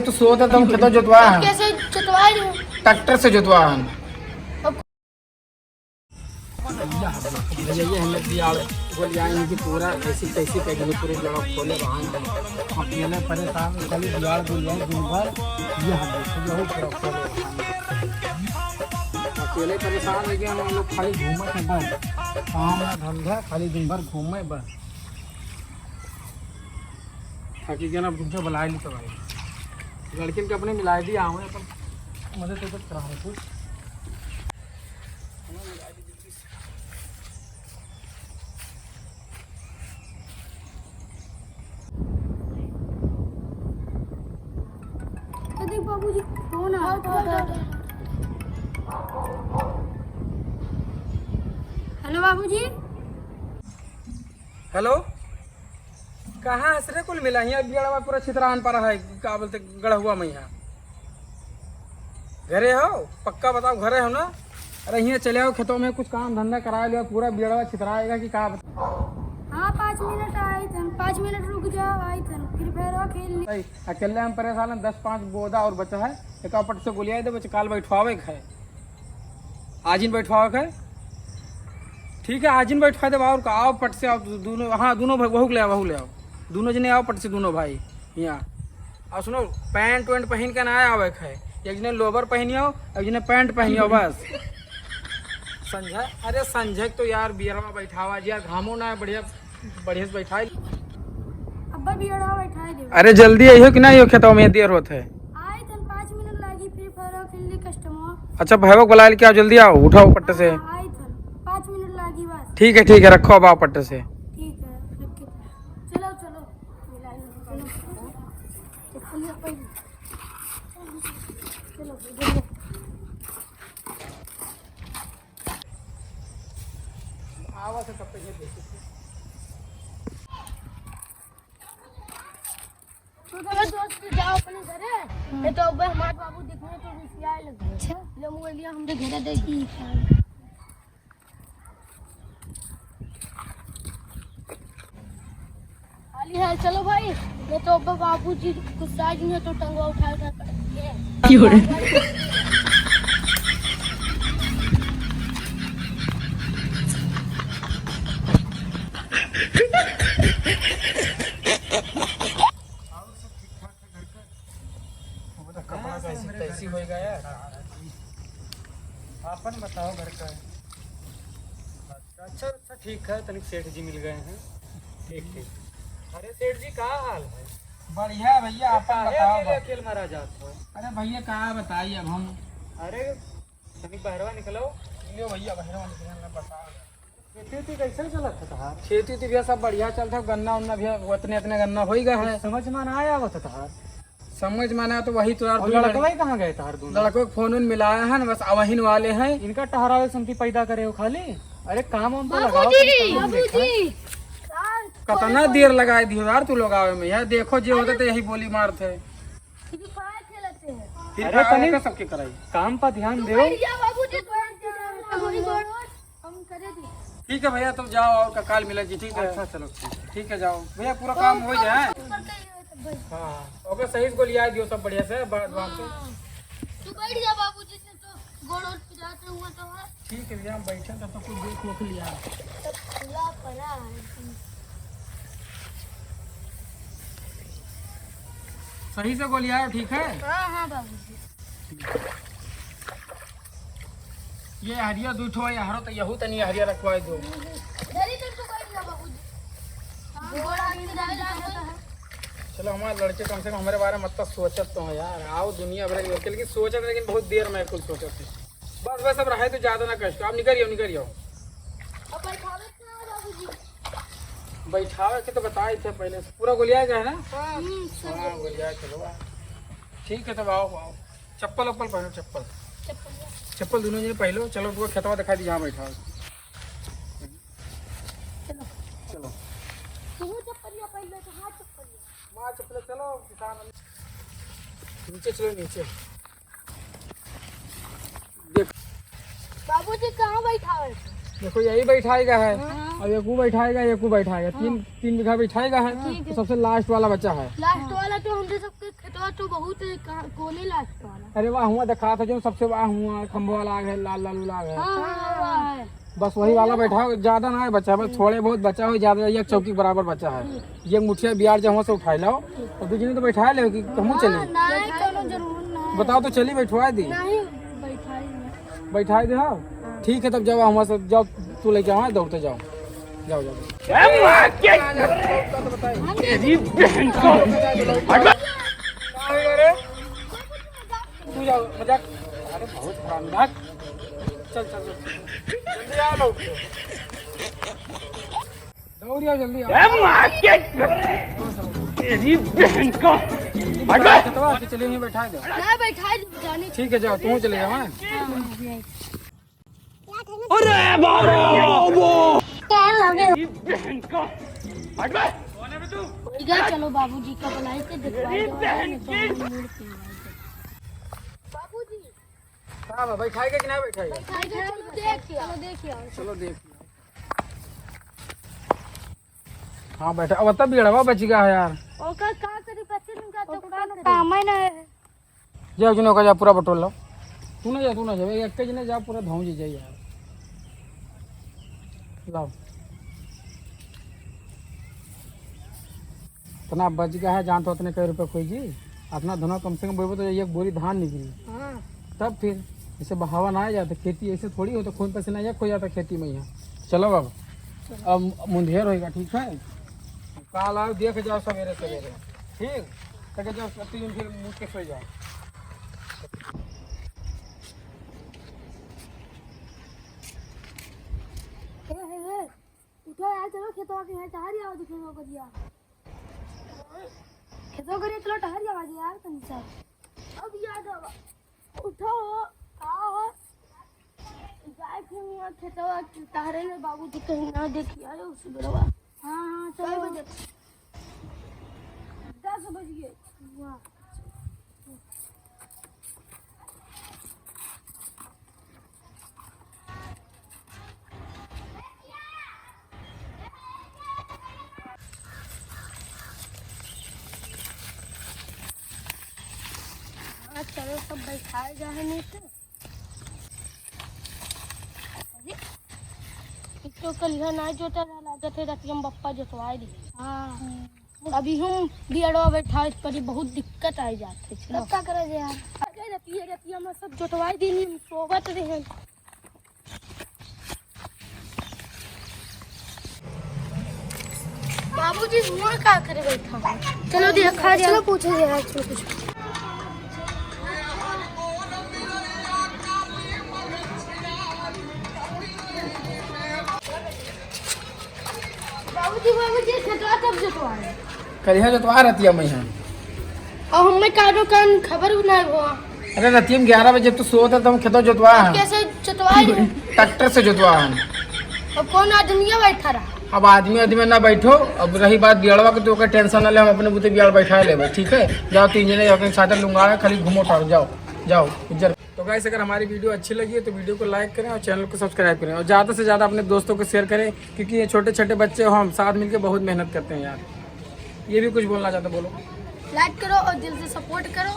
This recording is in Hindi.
तो सोता तुम खेतों जोतवा कैसे जोतवा दूं? ट्रैक्टर से जोतवा ये हम बियाड़ बोल जाए इनकी पूरा ऐसी तैसी पे गली पूरे जगह खोले वहाँ अकेले परेशान खाली बियाड़ बोल जाए दिन भर ये हम देखो पूरा खोले अकेले परेशान हो गया हम लोग खाली घूमे थे बस काम ना धंधा खाली दिन भर घूमे बस ताकि क्या ना तुमसे बुलाए नहीं तो भाई लड़किन के अपने मिला दिया हूँ अपन मदद तो करा रहे कुछ बाबूजी कौन आ? हेलो बाबूजी। हेलो कहाँ हंसरे कुल मिला यहाँ बियाड़ा पूरा छितरान पर है क्या बोलते गड़ा हुआ मैं यहाँ घरे हो पक्का बताओ घरे हो ना? अरे यहाँ चले आओ खेतों में कुछ काम धंधा करा लिया पूरा बियाड़ा छितराएगा कि कहा बताओ? हाँ 5 मिनट आए थे 5 मिनट रुक जाओ आए थे फिर फिर खेल अकेले हम परेशान हैं 10-5 बोदा और बचा है एक पट से गोलियाँ दे बच्चे काल बैठवावे है आज इन बैठवावे है ठीक है आज इन बैठवा दे और आओ पट से आओ दोनों हाँ दोनों भाई बहू ले आओ दोनों जने आओ पट से दोनों भाई यहाँ और सुनो पैंट वैंट पहन के ना आवे है एक जने लोवर पहनियो एक जने पैंट पहनियो बस संजय अरे संजय तो यार बियरवा बैठावा जी यार घामो ना बढ़िया बढ़िया से बैठा अब्बा बियरवा बैठा दे अरे जल्दी आइयो कि नहीं खेतों में देर होता है आए थे 5 मिनट लगी फिर फिर खेलने कस्टमर अच्छा भैया बुला के आओ जल्दी आओ उठाओ पट्टे से आए थे 5 मिनट लगी बस ठीक है रखो अब आओ पट्टे से ठीक है रख के चलो चलो आवा से कब तक ये देखो तो दोस्त जाओ अपने घरे ये तो अब हमारे बाबू दिखने तो रुसियाए लगे अच्छा ले मोबाइल लिया हमरे घरे देखी खाली है चलो भाई ये तो अब बाबू जी गुस्सा जी है तो टंगवा उठा कर क्यों कैसी होएगा यार आपन बताओ घर का अच्छा ठीक है तनिक सेठ जी मिल गए हैं ठीक अरे सेठ जी कहाँ हाल है बढ़िया भैया आपन बताओ अकेले मारा जात हो अरे भैया कहाँ बताइए अब हम अरे तनिक बहरवा निकलो लियो भैया बहरवा निकलना बताओ खेती कैसे चला था खेती भी सब बढ़िया चलता है गन्ना उन्ना भी उतने गन्ना हो ही गया है समझ में ना आया वो था समझ माना तो वही तो लड़का कहाँ गए तार लड़कों को फोन मिलाया है ना बस अवहीन वाले हैं इनका ठहरावे संपत्ति पैदा करे हो खाली अरे काम हम तो लगाओ कितना देर लगाए दियो यार तू लोग आवे में यार देखो जो होता तो यही बोली मारते फिर कने सबके कराई काम पर ध्यान दो ठीक है भैया तुम जाओ और काल मिला जी ठीक है अच्छा चलो ठीक है जाओ भैया पूरा काम हो जाए हाँ ओके सही को लिया दियो सब बढ़िया से बात तू बैठ जा बाबूजी से तो गोड़ और पिराते हुआ तो है ठीक है भैया हम बैठे तब तो कुछ देख लो लिया खुला पड़ा सही से को लिया ठीक है हाँ बाबूजी ये हरिया दूठो या हरो तो यहू तनी हरिया रखवाए दो जल्दी तो बैठ जा बाबूजी गोड़ आगे डाल चलो हमारे लड़के कम से कम हमारे बारे में मतलब सोचत तो है यार आओ दुनिया भर की लेकिन सोचत लेकिन बहुत देर में कुछ सोचत थे बस अब रहे तो ज्यादा ना कष्ट आप निकलियो बैठावे के तो बताए थे पहले पूरा गोलिया का है ना हाँ गोलिया चलो ठीक है तब आओ चप्पल वप्पल पहनो चप्पल दोनों जने पहलो चलो पूरा खेतवा दिखा दी जहाँ बैठा चलो चप्पल चलो किसान नीचे चलो नीचे देख बाबूजी कहाँ बैठा है देखो यही बैठाएगा है अब एकू बैठाएगा तीन बीघा बैठाएगा है तो सबसे लास्ट वाला बच्चा है लास्ट वाला तो हमसे सबके खेतवा खेतवा तो बहुत कोने लागता वाला। अरे वाह हुआ दिखा था जो सबसे वाह हुआ खम्भो वाला है लाल लाल लाल है। हाँ, बस वही वाला बैठा हो, ज्यादा ना है बचा, बस थोड़े बहुत बचा हो, ज्यादा एक चौकी बराबर बचा है। ये मुठिया बिहार जहाँ से उठा लो और दूसरी तो बैठा ले कि कहूँ चले बताओ तो चली बैठवा दी बैठा दे। हाँ ठीक है तब जाओ हमारे साथ जाओ, तू लेके आओ दौड़ते जाओ जाओ जाओ। तू जाओ मजाक, अरे बहुत खराब मजाक, चल चल जल्दी आ लो, दौड़िया जल्दी आओ। चलिए नहीं बैठा दो, ठीक है जाओ तू चले जाओ। चलो बाबूजी का बुलाए के बाबूजी हाँ बैठाएगा कि नहीं बैठाएगा? चलो देख हाँ बैठा, अब तब बिगड़वा बच गया है यार। जाओ जुनो का जा पूरा बटोल लो, तू ना जा एक जने जा पूरा धौं जी जाए यार। लाओ इतना बच गया है, जान तो उतने कई रुपए खोई जी, अपना धुना कम से कम बोलो तो एक बोरी धान निकली। तब फिर जैसे बहावा ना आ जाता, खेती ऐसे थोड़ी हो तो खून पसीना एक हो जाता खेती में यहाँ। चलो बाबा अब मुंधेर होएगा ठीक है, काल आओ देख जाओ सवेरे सवेरे, ठीक तक जाओ 3 फिर मुझ के सो जाओ। उठो यार चलो खेतों के है टहर जाओ खेतों को दिया खेतों करिए चलो टहर जाओ यार तनी सा अब याद आवा उठो आओ जाए फिर वहां खेतों टहरे में बाबूजी कहीं ना देखिए अरे उस बड़वा। हां चलो 10 बज गए। वाह चलो सब बैठाए जाए नहीं तो कल ना जोता लागत है रतिया में बप्पा जोतवाए दी। हाँ अभी हम बियड़वा बैठा पर बहुत दिक्कत आ जाते है क्या करे यार अरे रतिया में सब जोतवाए दी नहीं सोवत रहे। बाबूजी हुआ क्या करे बैठा चलो देखा चलो पूछे यार चलो कुछ बाबूजी खेतवा कब जोतवाए? करिया जोतवा रतिया में यहाँ और हमें कारो कान खबर नहीं हुआ। अरे रतिया में 11 बजे तो सोता था, हम खेतों जोतवा कैसे जोतवाए? ट्रैक्टर से जोतवा। अब कौन आदमी बैठा रहा? अब आदमी ना बैठो, अब रही बात बियाड़वा की तो टेंशन ना ले, हम अपने बुते बियाड़ बैठा ले ठीक है। जाओ 3 जने अपने साथ लूंगा खाली घूमो टाड़ो जाओ जाओ इज्जत। तो गाइस अगर हमारी वीडियो अच्छी लगी है तो वीडियो को लाइक करें और चैनल को सब्सक्राइब करें और ज़्यादा से ज़्यादा अपने दोस्तों को शेयर करें, क्योंकि ये छोटे छोटे बच्चे हो, हम साथ मिलकर बहुत मेहनत करते हैं यार। ये भी कुछ बोलना चाहते बोलो। लाइक करो और दिल से सपोर्ट करो।